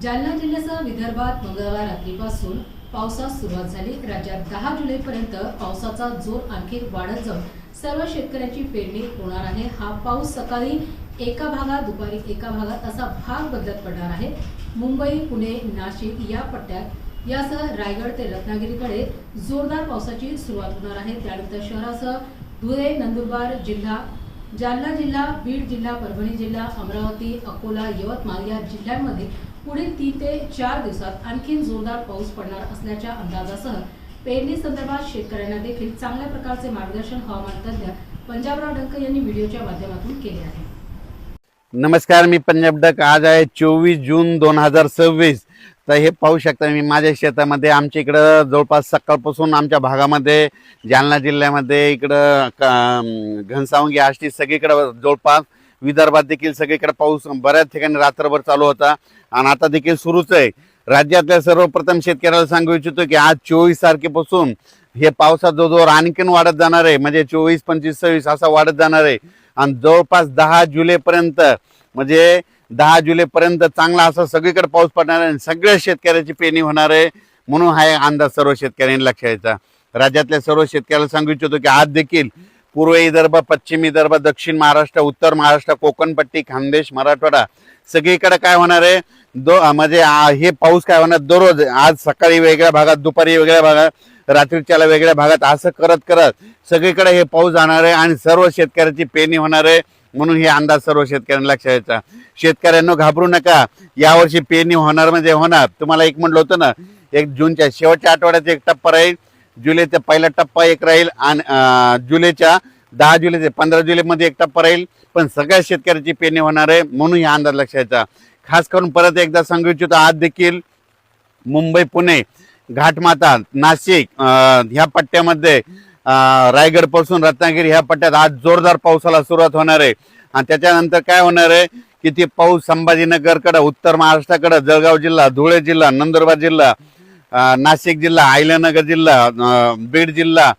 जालना जिल्ह्यासह विदर्भात मंगळवार रात्रीपासून पावसास सुरुवात झाली। राज्यात 10 जुलैपर्यंत पावसाचा जोर आणखी वाढत जाऊन सर्व शेतकऱ्यांची पेरणी होणार आहे। हा पाऊस सकाळी एका भागात, दुपारी एका भागात असा भाग बदलत पडणार आहे। मुंबई, पुणे, नाशिक या पट्ट्यात यासह रायगड ते रत्नागिरीकडे जोरदार पावसाची सुरुवात होणार आहे। त्यानंतर शहरासह धुळे, नंदुरबार जिल्हा, जालना जिल्हा, बीड जिल्हा, परभणी जिल्हा, अमरावती, अकोला, यवतमाळ या जिल्ह्यांमध्ये पुढील 3 ते 4 दिवसात आणखी जोरदार पाऊस पडणार असल्याच्या अंदाजासह पेरणी संदर्भात शेतकऱ्यांना देखील चांगल्या प्रकारचे मार्गदर्शन हवामान तज्ञ पंजाबराव डंक यांनी व्हिडिओच्या माध्यमातून केले आहे। नमस्कार, मी पंजाब डक। आज आहे 24 जून 2026। तर हे पाहू शकता मी माझ्या शेतामध्ये, आमच्या इकडं जवळपास सकाळपासून आमच्या भागामध्ये जालना जिल्ह्यामध्ये इकडं घनसावंगी, आष्टी सगळीकडे जवळपास विदर्भात देखील सगळीकडे पाऊस बऱ्याच ठिकाणी रात्रभर चालू होता आणि आता देखील सुरूच आहे। राज्यातल्या सर्वप्रथम शेतकऱ्याला सांगू इच्छितो की आज 24 तारखेपासून हे पावसाचा जोर आणखीन वाढत जाणार आहे, म्हणजे 24, 25, 26 असा वाढत जाणार आहे आणि जवळपास 10 जुलैपर्यंत, म्हणजे 10 जुलैपर्यंत चांगला असा सगळीकडे पाऊस पडणार आहे। सगळ्या शेतकऱ्याची पेरणी होणार आहे, म्हणून हा अंदाज सर्व शेतकऱ्यांनी लक्षात घ्यायचा। राज्यातल्या सर्व शेतकऱ्याला सांगू इच्छितो की आज देखील पूर्व विदर्भ, पश्चिम विदर्भ, दक्षिण महाराष्ट्र, उत्तर महाराष्ट्र, कोकण पट्टी, खानदेश, मराठवाडा सगळीकडे काय होणार आहे, म्हणजे हे पाऊस काय होणार दररोज, आज सकाळी वेगळ्या भागात, दुपारी वेगळ्या भागात, रात्रीच्याला वेगळ्या भागात, असं करत करत सगळीकडे हे पाऊस जाणार आहे आणि सर्व शेतकऱ्याची पेरणी होणार आहे। म्हणून हे अंदाज सर्व शेतकऱ्यांना लक्षात घ्यायचा। शेतकऱ्यांना घाबरू नका, यावर्षी पेरणी होणार म्हणजे होणार। तुम्हाला एक म्हटलं होतं ना, 1 जूनच्या शेवटच्या आठवड्यात एक टप्पा राहील, जुलैचा पहिला टप्पा एक राहील आणि जुलैच्या 10 जुलै ते 15 जुलैमध्ये एक टप्पा राहील, पण सगळ्या शेतकऱ्याची पेरणी होणार आहे। म्हणून हे अंदाज लक्षात घ्यायचा। खास करून परत एकदा सांगू इच्छितो, आज देखील मुंबई, पुणे, घाटमाता, नाशिक ह्या पट्ट्यामध्ये, रायगड पासून रत्नागिरी ह्या पट्ट्यात आज जोरदार पावसाला सुरुवात होणार आहे आणि त्याच्यानंतर काय होणार आहे की ते पाऊस संभाजीनगरकडे, उत्तर महाराष्ट्राकडे, जळगाव जिल्हा, धुळे जिल्हा, नंदुरबार जिल्हा, नाशिक जिल्हा, अहिल्यानगर जिल्हा, बीड जिल्हा,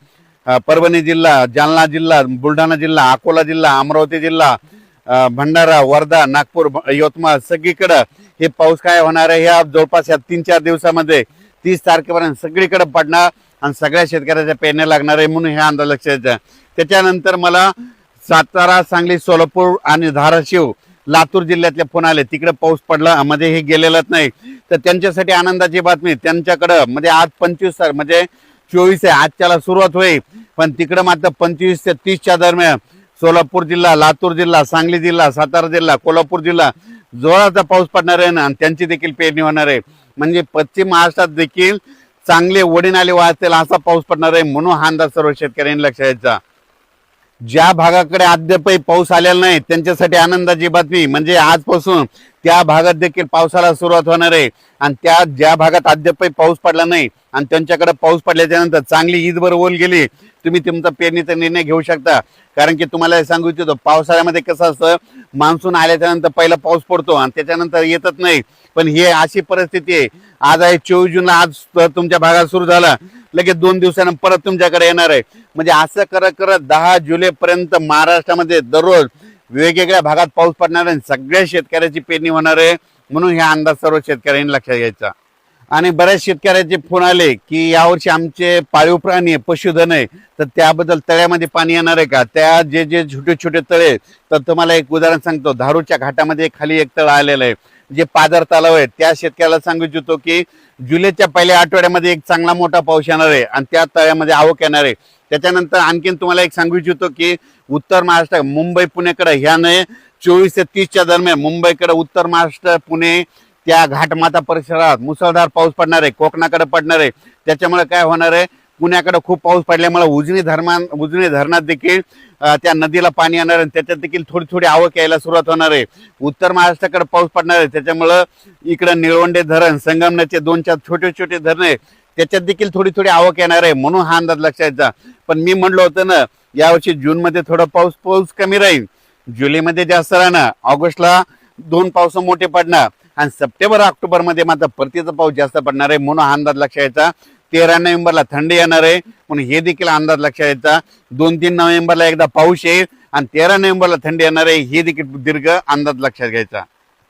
परभणी जिल्हा, जालना जिल्हा, बुलढाणा जिल्हा, अकोला जिल्हा, अमरावती जिल्हा, भंडारा, वर्धा, नागपूर, यवतमाळ सगळीकडे हे पाऊस काय होणार आहे, ह्या जवळपास या 3-4 दिवसामध्ये 30 तारखेपर्यंत सगळीकडे पडणार आणि सगळ्या शेतकऱ्याच्या पेरण्या लागणार आहे। म्हणून हे अंदाज लक्षात घ्यायचा। त्याच्यानंतर मला सातारा, सांगली, सोलापूर आणि धाराशिव, लातूर जिल्ह्यातले फोन आले, तिकडे पाऊस पडला, म्हणजे हे गेलेलंच नाही, तर त्यांच्यासाठी आनंदाची बातमी। त्यांच्याकडं म्हणजे आज 25 म्हणजे 24 आहे, आजच्याला सुरुवात होईल, पण तिकडं मात्र 25 ते 30च्या दरम्यान सोलापूर जिल्हा, लातूर जिल्हा, सांगली जिल्हा, सातारा जिल्हा, कोल्हापूर जिल्हा जोराचा पाऊस पडणार आहे ना, आणि त्यांची देखील पेरणी होणार आहे। म्हणजे पश्चिम महाराष्ट्रात देखील चांगले वडीनाले वाहतील असा पाऊस पडणार आहे। म्हणून हा अंदाज सर्व शेतकऱ्यांनी लक्षात घ्यायचा। ज्या भागाकडे अद्यापही पाऊस आलेला नाही त्यांच्यासाठी आनंदाची बातमी, म्हणजे आजपासून त्या भागात देखील पावसाला सुरुवात होणार आहे आणि त्या ज्या भागात अद्यापही पाऊस पडला नाही आणि त्यांच्याकडे पाऊस पडल्याच्या नंतर चांगली ईदभर ओल गेली, तुम्ही तुमचा पेरणीचा निर्णय घेऊ शकता। कारण की तुम्हाला सांगू इच्छितो, पावसाळ्यामध्ये कसं असतं, मान्सून आल्याच्या नंतर पहिला पाऊस पडतो आणि त्याच्यानंतर येतच नाही, पण हे अशी परिस्थिती आहे। आज आहे 24 जूनला, आज तुमच्या भागात सुरू झाला, लगेच 2 दिवसांनी परत तुमच्याकडे येणार आहे। म्हणजे असं करत करत 10 जुलैपर्यंत महाराष्ट्रामध्ये दररोज वेगवेगळ्या भागात पाऊस पडणार आहे, सगळ्या शेतकऱ्याची पेरणी होणार आहे। म्हणून हे अंदाज सर्व शेतकऱ्यांनी लक्षात घ्यायचा। आणि बऱ्याच शेतकऱ्याचे फोन आले की यावर्षी आमचे पाळीव प्राणी आहे, पशुधन आहे, तर त्याबद्दल तळ्यामध्ये पाणी येणार आहे का? त्या जे छोटे छोटे तळे, तर तुम्हाला एक उदाहरण सांगतो, धारूरच्या घाटामध्ये खाली एक तळ आलेलं आहे, जे पादर तलाव आहे। त्या शेतकऱ्याला सांगू इच्छितो की जुलैच्या पहिल्या आठवड्यामध्ये एक चांगला मोठा पाऊस येणार आहे आणि त्या तळ्यामध्ये आवक येणार आहे। त्याच्यानंतर आणखीन तुम्हाला एक सांगू इच्छितो की उत्तर महाराष्ट्र, मुंबई, पुणेकडे ह्याने 24 ते 30च्या दरम्यान मुंबईकडे, उत्तर महाराष्ट्र, पुणे, त्या घाटमाता परिसरात मुसळधार पाऊस पडणार आहे, कोकणाकडे पडणार आहे। त्याच्यामुळे काय होणार आहे, पुण्याकडे खूप पाऊस पडल्यामुळे उजनी धरणात देखील त्या नदीला पाणी येणार आहे, त्याच्यात देखील थोडी थोडी आवक यायला सुरुवात होणार आहे। उत्तर महाराष्ट्राकडे पाऊस पडणार आहे, त्याच्यामुळं इकडे निळवंडे धरण, संगमनेरचे 2-4 छोटे छोटे धरणे, त्याच्यात देखील थोडी थोडी आवक येणार आहे। म्हणून हा अंदाज लक्षात घ्यायचा। पण मी म्हणलो होतं ना, यावर्षी जूनमध्ये थोडा पाऊस कमी राहील, जुलैमध्ये जास्त राहणार, ऑगस्टला 2 पाऊस मोठे पडणार आणि सप्टेंबर, ऑक्टोबरमध्ये मात्र परतीचा पाऊस जास्त पडणार आहे। म्हणून हा अंदाज लक्षात घ्यायचा। 13 नोव्हेंबरला थंडी येणार आहे, म्हणून हे देखील अंदाज लक्षात घ्यायचा। 2-3 नोव्हेंबरला एकदा पाऊस येईल आणि 13 नोव्हेंबरला थंडी येणार आहे, हे देखील दीर्घ अंदाज लक्षात घ्यायचा।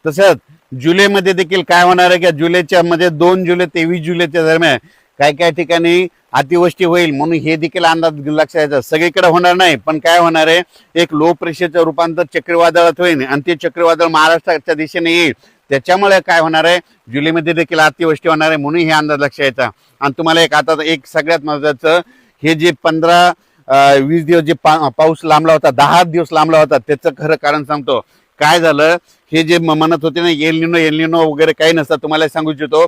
तसंच जुलैमध्ये देखील काय होणार आहे की जुलैच्या मध्ये 2 जुलै 23 जुलैच्या दरम्यान काय काय ठिकाणी अतिवृष्टी होईल, म्हणून हे देखील अंदाज लक्षात यायचा. सगळीकडे होणार नाही, पण काय होणार आहे, एक लो प्रेशरचं रूपांतर चक्रीवादळात होईल आणि ते चक्रीवादळ महाराष्ट्राच्या दिशेने येईल. त्याच्यामुळे काय होणार आहे, जुलैमध्ये देखील अतिवृष्टी होणार आहे, म्हणून हे अंदाज लक्षात यायचा. आणि तुम्हाला आता एक सगळ्यात महत्वाचं, हे जे 15-20 दिवस जे पाऊस लांबला होता, 10 दिवस लांबला होता, त्याचं खरं कारण सांगतो. काय झालं, हे जे म्हणत होते ना एल निनो वगैरे काही नसतं, तुम्हाला सांगू इच्छितो.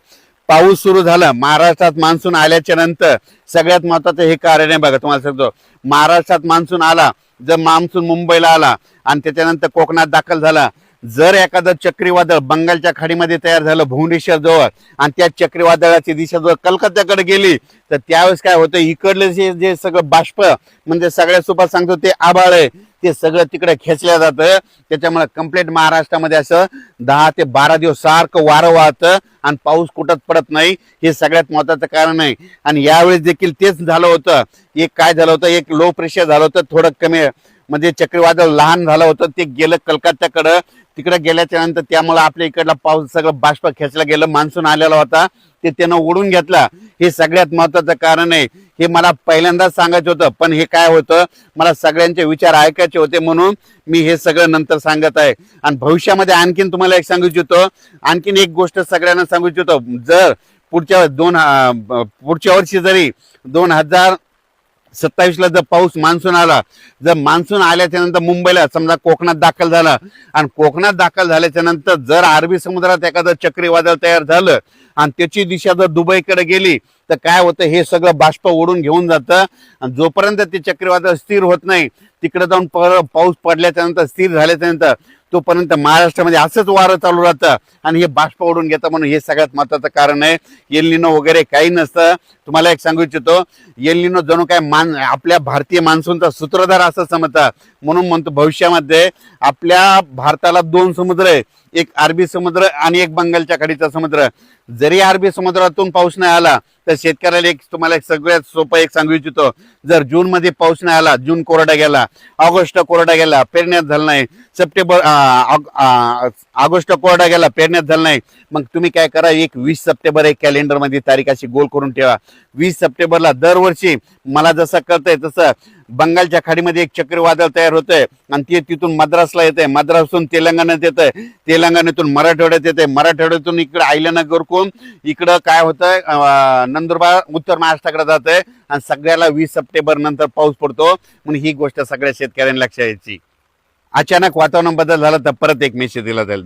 पाऊस सुरू झाला महाराष्ट्रात, मान्सून आल्याच्या नंतर सगळ्यात महत्वाचं हे कारण आहे बघा. तुम्हाला सांगतो, महाराष्ट्रात मान्सून आला, जर मान्सून मुंबईला आला आणि त्याच्यानंतर कोकणात दाखल झाला, जर एखादं चक्रीवादळ बंगालच्या खाडीमध्ये तयार झालं भुवनेश्वर जवळ आणि त्या चक्रीवादळाची दिशा जर कलकत्त्याकडे गेली, तर त्यावेळेस काय होतं, इकडले जे सगळं बाष्प म्हणजे सगळ्यात सोपं सांगतो ते आभाळ आहे, ते सगळं तिकडे खेचल्या जातं. त्याच्यामुळे कंप्लीट महाराष्ट्रामध्ये असं 10 ते 12 दिवस सारखं वारं वाहतं आणि पाऊस कुठंच पडत नाही. हे सगळ्यात महत्वाचं कारण आहे. आणि यावेळेस देखील तेच झालं होतं. एक काय झालं होतं, एक लो प्रेशर झालं होतं, थोडं कमी म्हणजे चक्रीवादळ लहान झालं होतं, ते गेलं कलकत्त्याकडं. तिकडे गेल्याच्या नंतर त्यामुळे आपल्या इकडला पाऊस सगळं बाष्प खेचला गेलं, मान्सून आलेला होता ते त्यानं ओढून घेतला. हे सगळ्यात महत्वाचं कारण आहे. हे मला पहिल्यांदाच सांगायचं होतं, पण हे काय होतं, मला सगळ्यांचे विचार ऐकायचे होते, म्हणून मी हे सगळं नंतर सांगत आहे. आणि भविष्यामध्ये आणखीन तुम्हाला एक सांगू इच्छितो, आणखीन एक गोष्ट सगळ्यांना सांगू इच्छितो. जर पुढच्या वर्षी जरी 2027ला जर पाऊस मान्सून आला, जर मान्सून आल्याच्या नंतर मुंबईला समजा कोकणात दाखल झाला आणि कोकणात दाखल झाल्याच्या नंतर जर अरबी समुद्रात एखादं चक्रीवादळ तयार झालं आणि त्याची दिशा जर दुबईकडे गेली, तर काय होतं, हे सगळं बाष्प ओढून घेऊन जातं. आणि जोपर्यंत ते चक्रीवादळ स्थिर होत नाही, तिकडे जाऊन पाऊस पडल्याच्या नंतर स्थिर झाल्याच्या नंतर तोपर्यंत महाराष्ट्रामध्ये असंच वारं चालू राहतं आणि हे बाष्प ओढून घेतं. म्हणून हे सगळ्यात महत्वाचं कारण आहे. एल निनो वगैरे काही नसतं. तुम्हाला एक सांगू इच्छितो, एल निनो जणू काय आपल्या भारतीय मान्सूनचा सूत्रधार असं समजतात. म्हणून म्हणतो भविष्यामध्ये आपल्या भारताला 2 समुद्र आहे, एक अरबी समुद्र आणि एक बंगालच्या खाडीचा समुद्र. जरी अरबी समुद्रातून पाऊस नाही आला तर शेतकऱ्याला तुम्हाला एक सगळ्यात सोपं एक सांगू इच्छितो, जर जून मध्ये पाऊस नाही आला, जून कोरडा गेला, ऑगस्ट कोरडा गेला, पेरण्यात झालं नाही, ऑगस्ट कोरडा गेला, पेरण्यात झालं नाही, मग तुम्ही काय करा, एक 20 सप्टेंबर एक कॅलेंडर मध्ये तारीख अशी गोल करून ठेवा. 20 सप्टेंबरला दरवर्षी मला जसं कळतंय तसं बंगालच्या खाडीमध्ये एक चक्रीवादळ तयार होतंय आणि ते तिथून मद्रासला येतंय, मद्रासून तेलंगणात येतंय, तेलंगणातून मराठवाड्यात येतंय, मराठवाड्यातून इकडे आयल्यानगर करून इकडं काय होतंय, नंदुरबार उत्तर महाराष्ट्राकडे जातंय आणि सगळ्याला 20 सप्टेंबर नंतर पाऊस पडतो. म्हणून ही गोष्ट सगळ्या शेतकऱ्यांना लक्षात यायची. अचानक वातावरण बदल झाला तर परत एक मेसेज दिला जाईल.